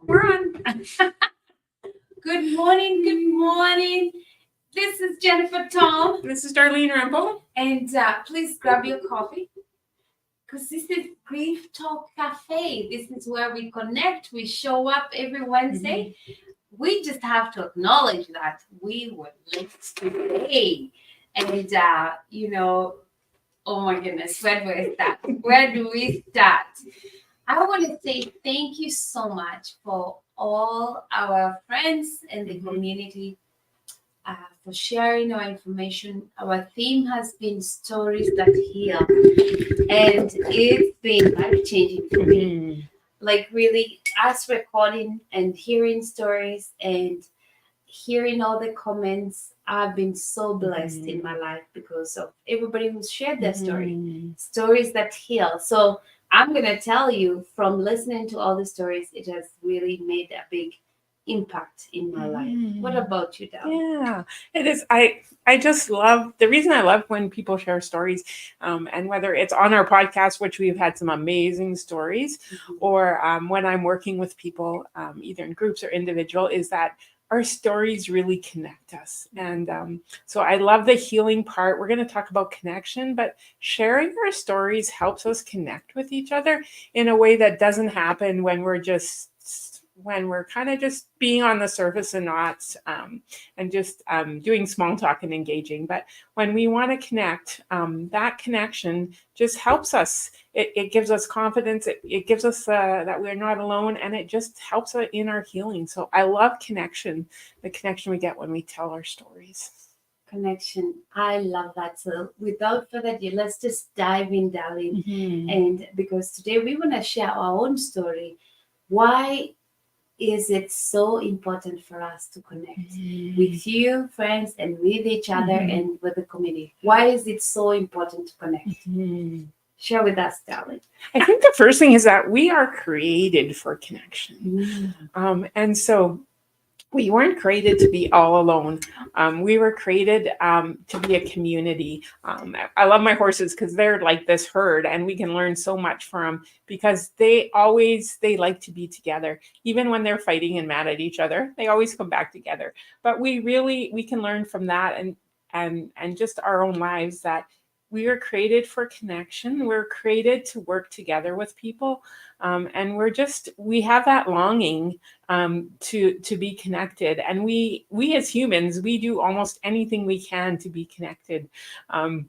We're on. Good morning. Good morning. This is Jennifer Tom. This is Darlene Rambo. And please grab your coffee because this is Grief Talk Cafe. This is where we connect. We show up every Wednesday. We just have to acknowledge that we were late today. And, oh my goodness, where do we start? Where do we start? I want to say thank you so much for all our friends in the community for sharing our information. Our theme has been stories that heal, and it's been life changing for me. Like, really, us recording and hearing stories and hearing all the comments, I've been so blessed in my life because of everybody who's shared their stories that heal. So I'm going to tell you, from listening to all the stories, it has really made a big impact in my life. What about you, Dal? Yeah, it is. I just love, the reason I love when people share stories, and whether it's on our podcast, which we've had some amazing stories, or when I'm working with people, either in groups or individual, is that our stories really connect us. And so I love the healing part. We're going to talk about connection, but sharing our stories helps us connect with each other in a way that doesn't happen when we're kind of just being on the surface and not and just doing small talk and engaging. But when we want to connect, that connection just helps us. It gives us confidence. It gives us that we're not alone, and it just helps us in our healing. So I love connection, the connection we get when we tell our stories. Connection. I love that. So without further ado, let's just dive in, darling. And because today we want to share our own story. Why is it so important for us to connect with you, friends, and with each other and with the community? Why is it so important to connect? Share with us, darling. I think the first thing is that we are created for connection. And so we weren't created to be all alone. We were created to be a community. I love my horses because they're like this herd, and we can learn so much from them because they like to be together. Even when they're fighting and mad at each other, they always come back together. But we can learn from that and just our own lives that we are created for connection. We're created to work together with people. And we have that longing to be connected. And we as humans, we do almost anything we can to be connected.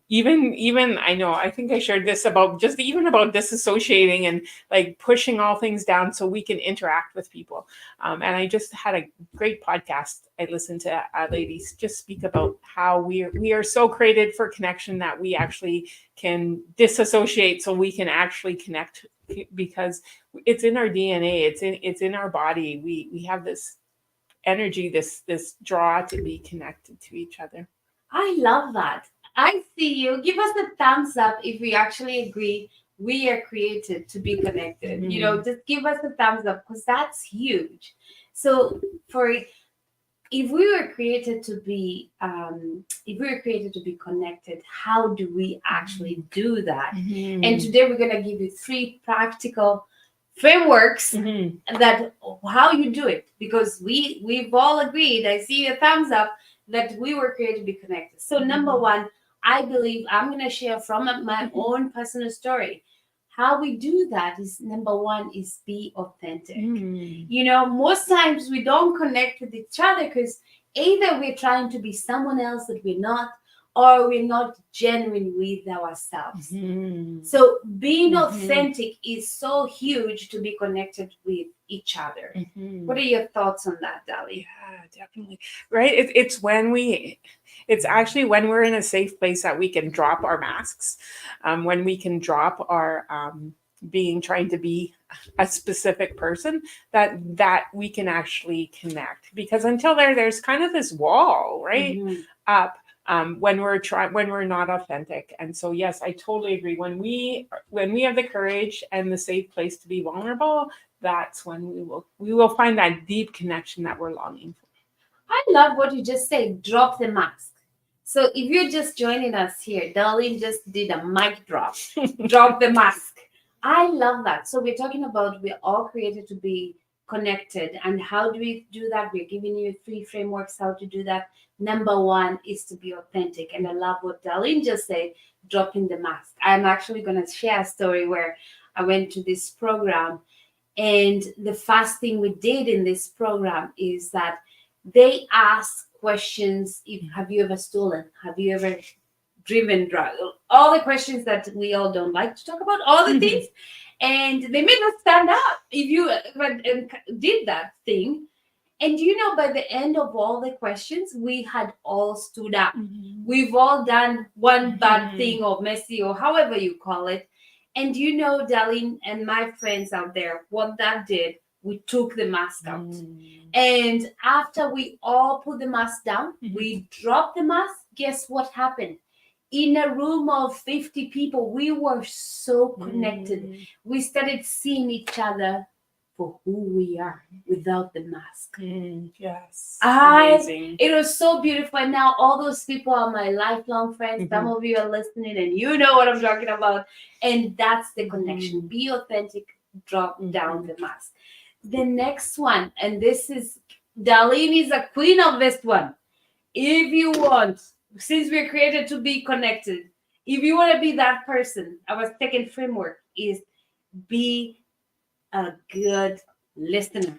Even I think I shared this about about disassociating and like pushing all things down so we can interact with people. And I just had a great podcast. I listened to ladies just speak about how we are so created for connection that we actually can disassociate so we can actually connect, because it's in our DNA, it's in our body. We have this energy, this draw to be connected to each other. I love that. I see you. Give us a thumbs up if we actually agree we are created to be connected. Just give us a thumbs up because that's huge. So if we were created to be connected, how do we actually do that? And today we're going to give you 3 practical frameworks that how you do it, because we've all agreed, I see a thumbs up, that we were created to be connected. So number 1, I believe I'm going to share from my own personal story. How we do that is, number 1 is be authentic. Most times we don't connect with each other because either we're trying to be someone else that we're not, or we're not genuine with ourselves. So being authentic is so huge to be connected with each other. What are your thoughts on that, Dali? Yeah, definitely. Right. It's actually when we're in a safe place that we can drop our masks, when we can drop our trying to be a specific person, that we can actually connect. Because until there's kind of this wall, right, up. When we're not authentic. And so yes, I totally agree. When we have the courage and the safe place to be vulnerable, that's when we will find that deep connection that we're longing for. I love what you just said, drop the mask. So if you're just joining us here, Darlene just did a mic drop. Drop the mask. I love that. So we're talking about we're all created to be connected. And how do we do that? We're giving you 3 frameworks how to do that. Number 1 is to be authentic. And I love what Darlene just said, dropping the mask. I'm actually going to share a story where I went to this program, and the first thing we did in this program is that they ask questions. Have you ever stolen? Have you ever driven drug? All the questions that we all don't like to talk about, all the things. And they made us stand up if you did that thing. And by the end of all the questions, we had all stood up. We've all done one bad thing or messy or however you call it. And Darlene and my friends out there, what that did, we took the mask out. And after we all put the mask down, we dropped the mask. Guess what happened? In a room of 50 people, we were so connected. We started seeing each other for who we are without the mask. Yes. Amazing. It was so beautiful. And now all those people are my lifelong friends. Some of you are listening and you know what I'm talking about. And that's the connection. Be authentic, drop down the mask. The next one, and this is, Darlene is a queen of this one. If you want, since we're created to be connected, if you want to be that person, our second framework is be a good listener.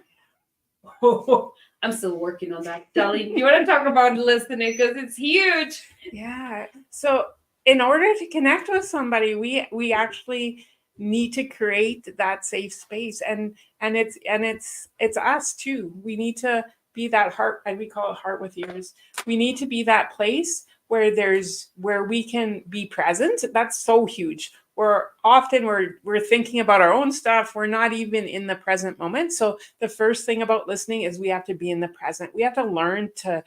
I'm still working on that. Darlene, you want to talk about listening because it's huge. Yeah. So in order to connect with somebody, we actually need to create that safe space, and it's us too. We need to be that heart, and we call it heart with ears. We need to be that place where we can be present. That's so huge. We're thinking about our own stuff. We're not even in the present moment. So the first thing about listening is we have to be in the present. We have to learn to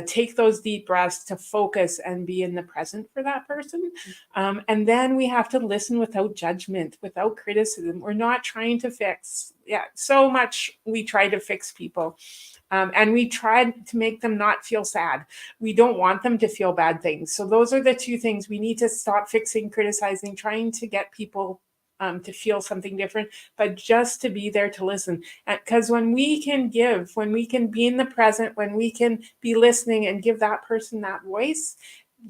take those deep breaths, to focus and be in the present for that person. And then we have to listen without judgment, without criticism. We're not trying to fix. Yeah, so much we try to fix people. And we try to make them not feel sad. We don't want them to feel bad things. So those are the two things. We need to stop fixing, criticizing, trying to get people to feel something different, but just to be there to listen. Because when we can give, when we can be in the present, when we can be listening and give that person that voice,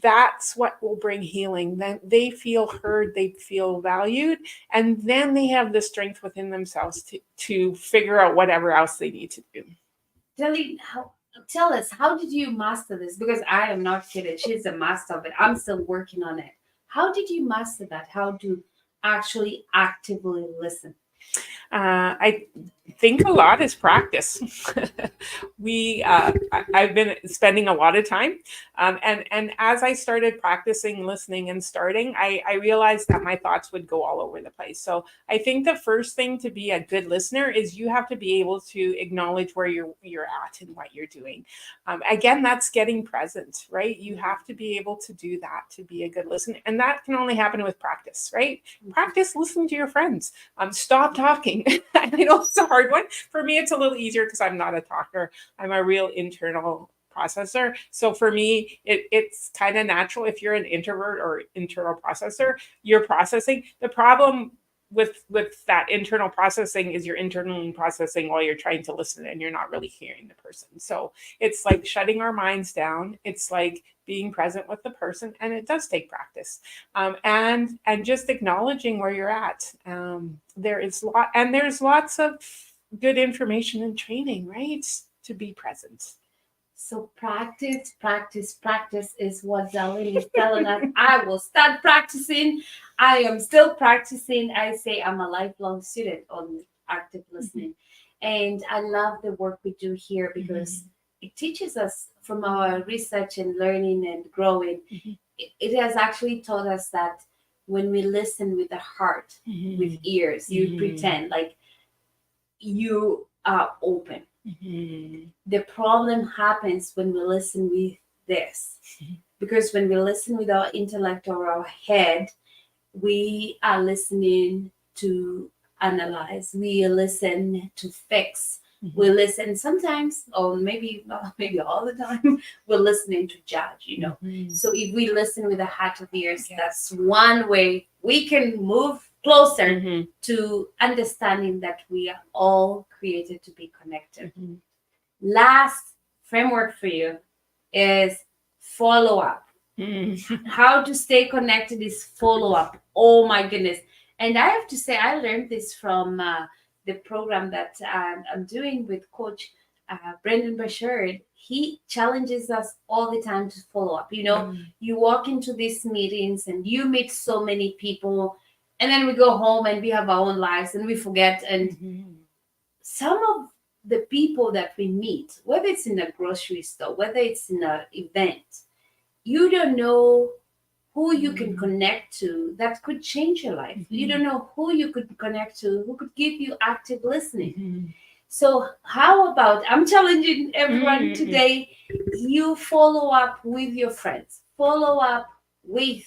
that's what will bring healing. Then they feel heard, they feel valued, and then they have the strength within themselves to figure out whatever else they need to do. Darlene, tell us, how did you master this? Because I am not kidding. She's a master of it. I'm still working on it. How did you master that? How to actually actively listen? I think a lot is practice. I've been spending a lot of time, and as I started practicing listening and starting, I realized that my thoughts would go all over the place. So I think the first thing to be a good listener is you have to be able to acknowledge where you're at and what you're doing. Again, that's getting present, right? You have to be able to do that to be a good listener, and that can only happen with practice, right? Practice listening to your friends. Stop talking. I know it's a hard one. For me, it's a little easier because I'm not a talker. I'm a real internal processor. So for me, it's kind of natural. If you're an introvert or internal processor, you're processing. The problem with that internal processing is you're internally processing while you're trying to listen and you're not really hearing the person. So it's like shutting our minds down. It's like being present with the person, and it does take practice. And just acknowledging where you're at. There's lots of good information and training, right? To be present. So practice is what Darlene is telling us. I will start practicing. I am still practicing. I say I'm a lifelong student on active listening. And I love the work we do here because it teaches us from our research and learning and growing. It has actually taught us that when we listen with the heart, with ears, you pretend like you are open. The problem happens when we listen with this, because when we listen with our intellect or our head, we are listening to analyze, we listen to fix, we listen sometimes, or maybe all the time, we're listening to judge, So if we listen with a heart of ears, that's one way we can move closer Mhm. to understanding that we are all created to be connected. Mhm. Last framework for you is follow up. Mhm. How to stay connected is follow up. Oh my goodness. And I have to say, I learned this from the program that I'm doing with Coach Brendan Bashard. He challenges us all the time to follow up. You know, you walk into these meetings and you meet so many people, and then we go home and we have our own lives and we forget. And Mhm. some of the people that we meet, whether it's in a grocery store, whether it's in an event, you don't know who you can connect to that could change your life. You don't know who you could connect to who could give you active listening. Mhm. So, how about I'm challenging everyone Mhm. today, you follow up with your friends, follow up with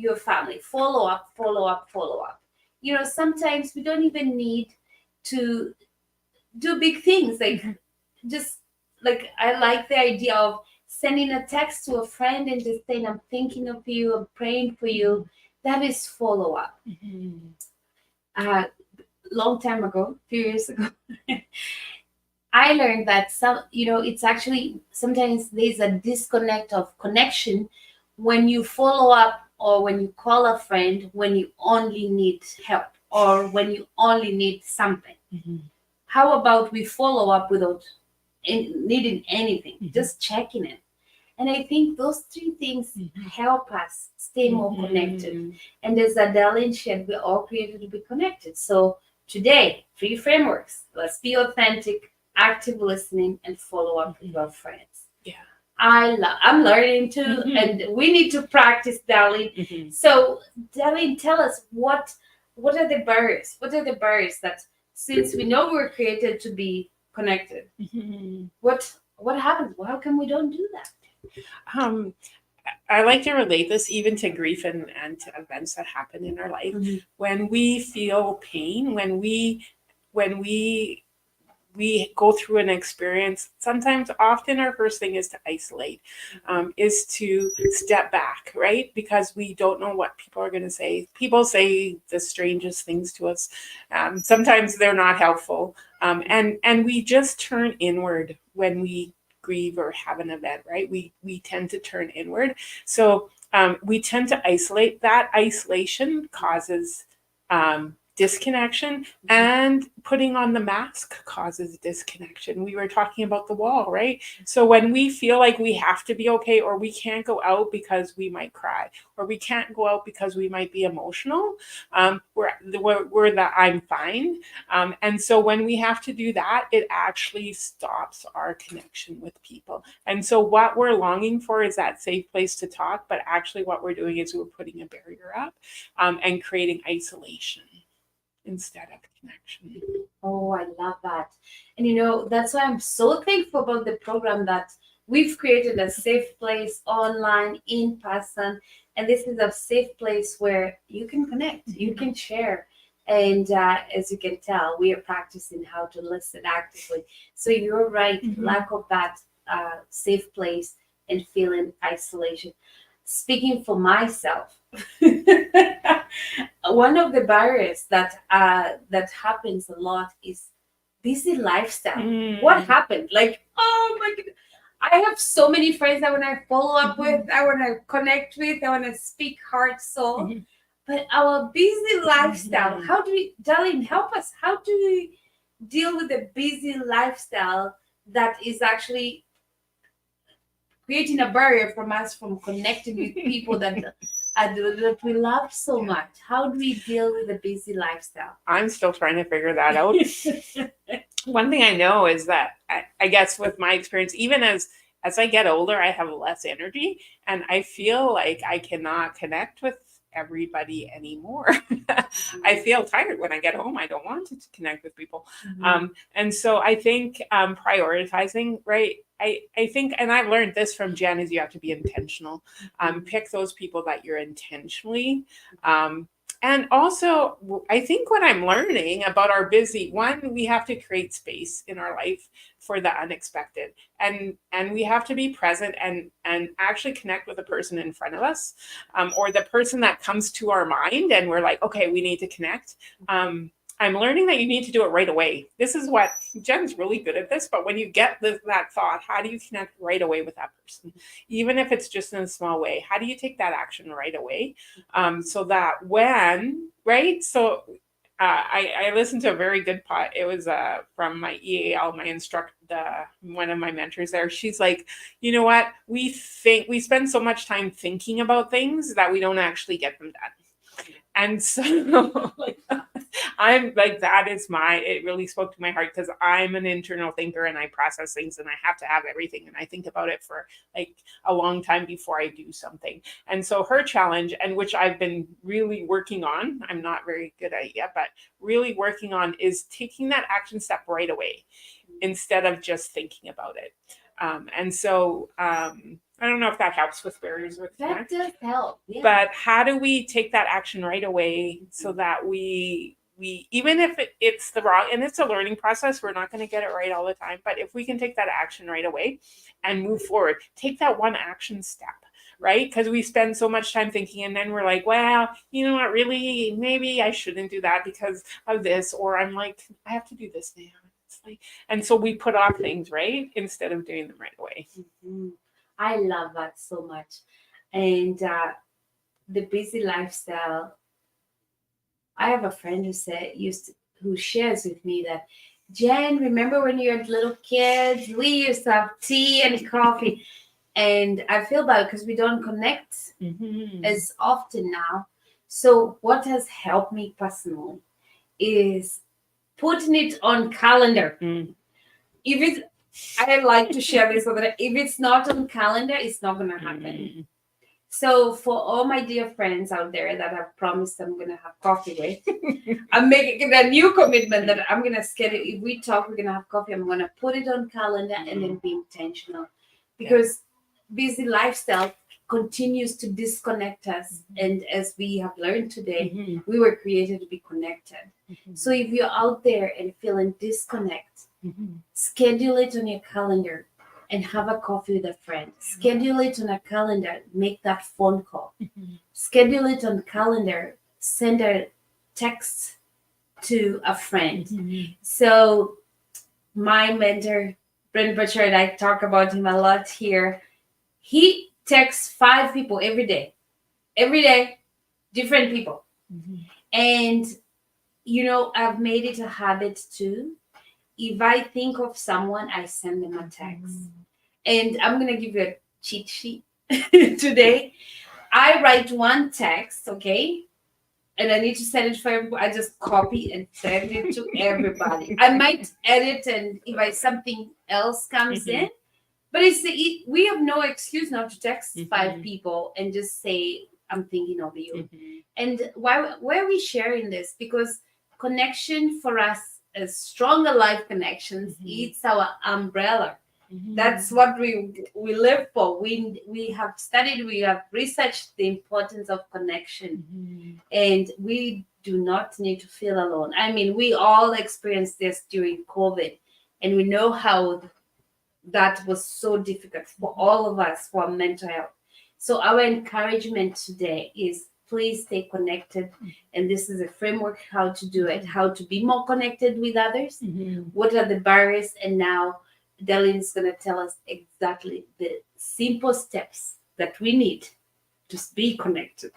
your family, follow up, follow up, follow up. You know, sometimes we don't even need to do big things like just like I like the idea of sending a text to a friend and just saying I'm thinking of you, I'm praying for you. That is follow up. Mhm. A long time ago, a few years ago, I learned that it's actually sometimes there's a disconnect of connection when you follow up or when you call a friend when you only need help or when you only need something. Mhm. How about we follow up without needing anything, Mhm. just checking in? And I think those three things help us stay more connected. Mhm. And as Adele shared, we're all created to be connected. So today, three frameworks. Let's be authentic, active listening, and follow up with our friends. Yeah. I'm learning too, and we need to practice, Darlene. Mhm. So, Darlene, tell us what are the barriers? What are the barriers that since we know we're created to be connected, Mhm. what happens? How come we don't do that? Um, I like to relate this even to grief and to events that happen in our life. When we feel pain, when we go through an experience, sometimes often our first thing is to isolate, is to step back, right? Because we don't know what people are going to say. People say the strangest things to us. Sometimes they're not helpful. And we just turn inward when we grieve or have an event, right? We tend to turn inward. So we tend to isolate. That isolation causes disconnection, and putting on the mask causes disconnection. We were talking about the wall, right? So when we feel like we have to be okay, or we can't go out because we might cry, or we can't go out because we might be emotional, we're the I'm fine. And so when we have to do that, it actually stops our connection with people. And so what we're longing for is that safe place to talk, but actually what we're doing is we're putting a barrier up, and creating isolation instead of connection. Oh, I love that. And that's why I'm so thankful about the program that we've created a safe place online, in person. And this is a safe place where you can connect, you can share. And as you can tell, we are practicing how to listen actively. So you're right, lack of that safe place and feeling isolation. Speaking for myself, one of the barriers that happens a lot is busy lifestyle. What happened? Like, oh my goodness. I have so many friends I want to follow up with, I want to connect with, I want to speak heart, soul. But our busy lifestyle, how do we, Darlene, help us? How do we deal with a busy lifestyle that is actually creating a barrier from us from connecting with people that we love so much? How do we deal with a busy lifestyle? I'm still trying to figure that out. One thing I know is that I guess with my experience, even as I get older, I have less energy, and I feel like I cannot connect with everybody anymore. I feel tired when I get home. I don't want to connect with people. And so I think prioritizing, right? I think, and I've learned this from Jen, is you have to be intentional. Pick those people that you're intentionally And also, I think what I'm learning about our busy one, we have to create space in our life for the unexpected, and we have to be present and actually connect with the person in front of us, or the person that comes to our mind, and we're like, okay, we need to connect. I'm learning that you need to do it right away. This is what Jen's really good at this, but when you get that thought, how do you connect right away with that person? Even if it's just in a small way, how do you take that action right away? So that when, right? So I listened to a very good pod. It was from my EAL, my instructor, one of my mentors there. She's like, you know what? We spend so much time thinking about things that we don't actually get them done. And so like I'm like, it really spoke to my heart because I'm an internal thinker and I process things and I have to have everything and I think about it for like a long time before I do something. And so her challenge, and which I've been really working on, I'm not very good at it yet, but really working on, is taking that action step right away instead of just thinking about it. And so I don't know if that helps with barriers with That does help. Yeah. but how do we take that action right away so that we even if it's the wrong, and it's a learning process, we're not going to get it right all the time, but if we can take that action right away and move forward, take that one action step, right? Because we spend so much time thinking and then we're like, well, you know what, really, maybe I shouldn't do that because of this, or I'm like, I have to do this now. It's like, and so we put off things, right, instead of doing them right away. Mm-hmm. I love that so much. And the busy lifestyle, I have a friend who shares with me that, Jen, remember when you were little kids, we used to have tea and coffee. And I feel bad because we don't connect as often now. So what has helped me personally is putting it on calendar. If it's, I like to share this so that if it's not on calendar, it's not going to happen. So for all my dear friends out there that I've promised I'm going to have coffee with, I'm making a new commitment that I'm going to schedule. If we talk, we're going to have coffee. I'm going to put it on calendar and then be intentional, because busy lifestyle continues to disconnect us. And as we have learned today, we were created to be connected. So if you're out there and feeling disconnect, schedule it on your calendar and have a coffee with a friend. Schedule it on a calendar, make that phone call. Schedule it on calendar, send a text to a friend. So my mentor, Brent Butcher, and I talk about him a lot here. He texts 5 people every day, different people. And, I've made it a habit too. If I think of someone, I send them a text. And I'm going to give you a cheat sheet today. I write one text, okay? And I need to send it for everybody. I just copy and send it to everybody. I might edit, and if something else comes in, but we have no excuse not to text 5 people and just say, I'm thinking of you. And why are we sharing this? Because connection for us, as stronger life connections, it's our umbrella. That's what we live for. We have studied, we have researched the importance of connection, and we do not need to feel alone. I mean, we all experienced this during COVID, and we know how that was so difficult for all of us, for mental health. So our encouragement today is, please stay connected. And this is a framework how to do it, how to be more connected with others. What are the barriers? And now Delin is going to tell us exactly the simple steps that we need to be connected.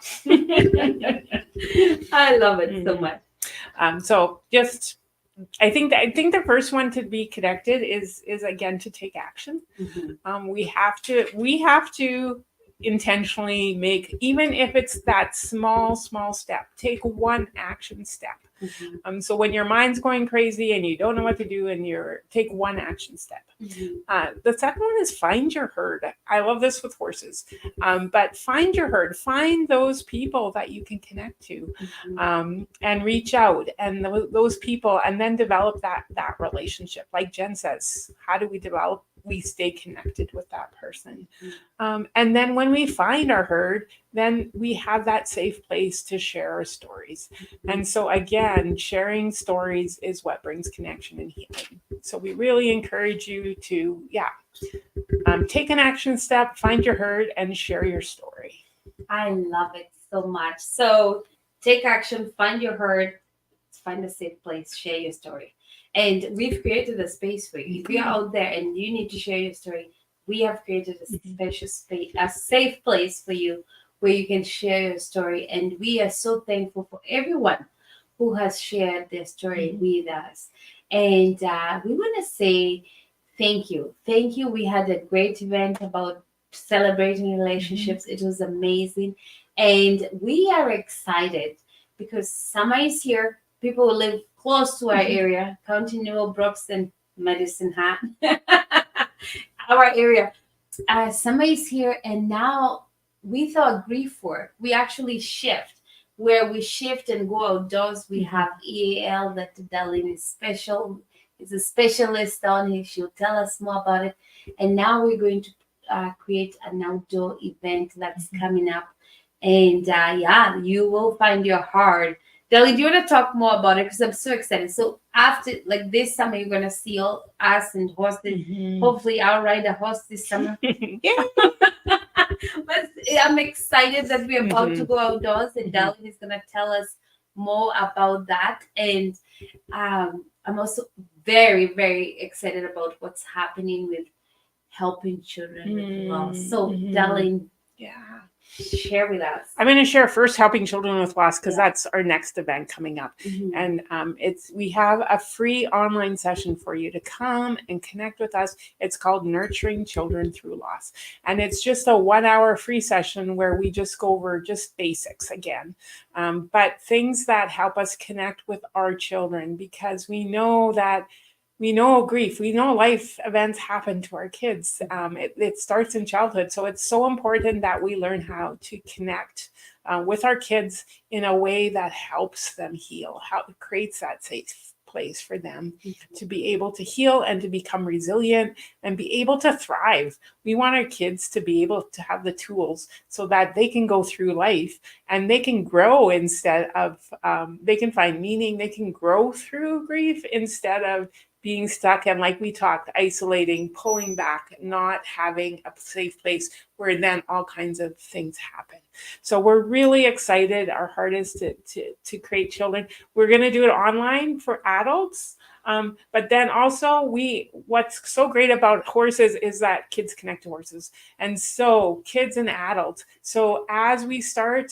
I love it so much. So just, I think the first one to be connected is again to take action. We have to intentionally make, even if it's that small step, take one action step. So when your mind's going crazy and you don't know what to do, and take one action step. The second one is find your herd. I love this with horses, but find your herd. Find those people that you can connect to, and reach out, and those people, and then develop that relationship. Like Jen says, how do we develop we stay connected with that person. And then when we find our herd, then we have that safe place to share our stories. And so again, sharing stories is what brings connection and healing. So we really encourage you to, take an action step, find your herd, and share your story. I love it so much. So take action, find your herd, find a safe place, share your story. And we've created a space for you. If you're out there and you need to share your story, we have created a special space, a safe place for you where you can share your story. And we are so thankful for everyone who has shared their story with us. And we want to say thank you. Thank you. We had a great event about celebrating relationships. It was amazing. And we are excited because summer is here. People who live close to our area, County Newell, Brooks, and Medicine Hat, our area. Summer is here, and now with our grief work, we actually shift. Where we shift and go outdoors, we have EAL that Darlene is a specialist on it. She'll tell us more about it. And now we're going to create an outdoor event that's coming up. And you will find your heart. Deli, do you want to talk more about it? Because I'm so excited. So after, like this summer, you're going to see all us and horses. Hopefully I'll ride a horse this summer. But I'm excited that we're about to go outdoors, and Darlene is going to tell us more about that. And I'm also very, very excited about what's happening with helping children with loss. So Darlene, share with us. I'm going to share first helping children with loss because that's our next event coming up. And we have a free online session for you to come and connect with us. It's called Nurturing Children Through Loss. And it's just a 1 hour free session where we just go over just basics again, but things that help us connect with our children, because we know grief, we know life events happen to our kids. It starts in childhood. So it's so important that we learn how to connect with our kids in a way that helps them heal, how it creates that safe place for them to be able to heal and to become resilient and be able to thrive. We want our kids to be able to have the tools so that they can go through life and they can grow instead of, they can find meaning, they can grow through grief instead of being stuck and, like we talked, isolating, pulling back, not having a safe place where then all kinds of things happen. So we're really excited. Our heart is to create children. We're going to do it online for adults. But then also what's so great about horses is that kids connect to horses. And so kids and adults. So as we start,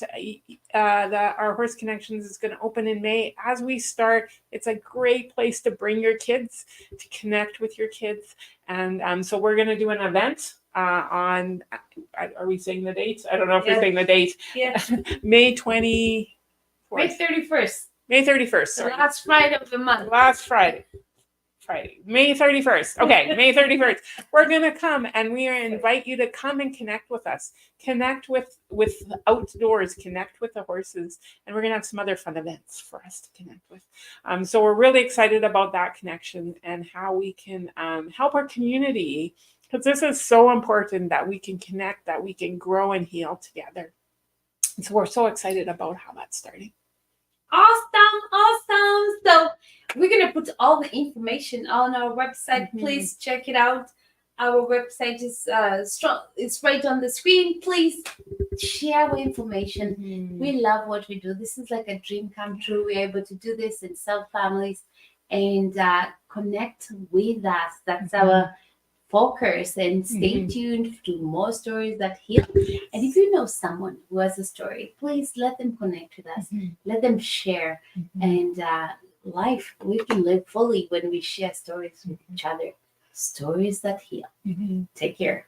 our Horse Connections is going to open in May. As we start, it's a great place to bring your kids, to connect with your kids. And so we're going to do an event on, are we saying the date? I don't know if we're saying the date. Yeah. May 24th. May 31st. May 31st. The last Friday of the month. Last Friday. May 31st. Okay, May 31st. We're going to come and we invite you to come and connect with us. Connect with outdoors, connect with the horses, and we're going to have some other fun events for us to connect with. So we're really excited about that connection and how we can help our community, because this is so important that we can connect, that we can grow and heal together. And so we're so excited about how that's starting. Awesome. So we're going to put all the information on our website. Please check it out. Our website is it's right on the screen. Please share our information. We love what we do. This is like a dream come true. We're able to do this and serve families and connect with us. That's our focus, and stay tuned to more stories that heal. And if you know someone who has a story, please let them connect with us. Let them share. And we can live fully when we share stories with each other. Stories that heal. Take care.